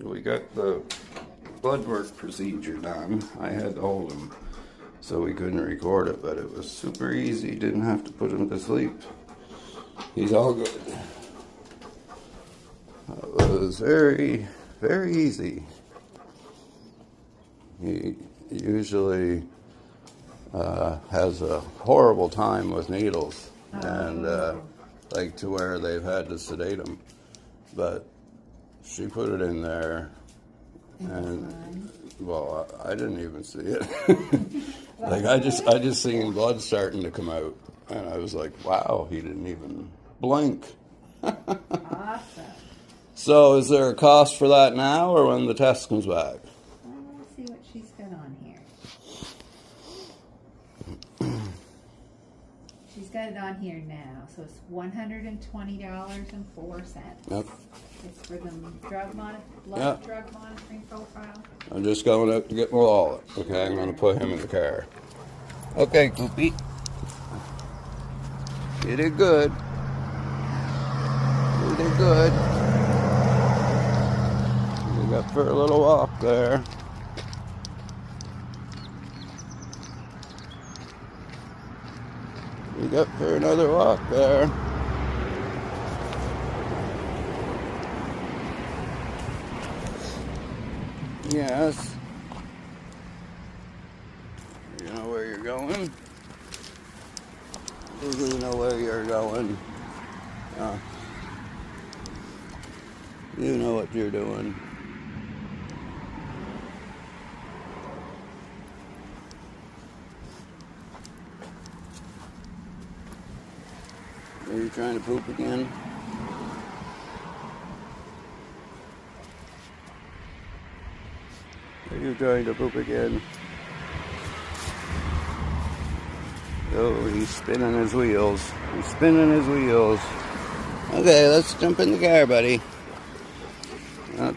we got the blood work procedure done. I had to hold him so we couldn't record it, but it was super easy. Didn't have to put him to sleep. He's all good. It was very, very easy. He usually has a horrible time with needles, and like to where they've had to sedate him. But she put it in there, and well, I didn't even see it. Like I just seen blood starting to come out, and I was like, wow, he didn't even blink. Awesome. So is there a cost for that now, or when the test comes back? Let's see what she's got on here. She's got it on here now, so it's $120.04. Yep. It's for the drug monitoring profile. I'm just going out to get my wallet. Okay, I'm going to put him in the car. Okay, Coopy. You did good. You did good. You got for a little walk there. You got for another walk there. Yes. You know where you're going? You know where you're going. You know what you're doing. Are you trying to poop again? Are you trying to poop again? Oh, he's spinning his wheels. He's spinning his wheels. Okay, let's jump in the car, buddy. Okay.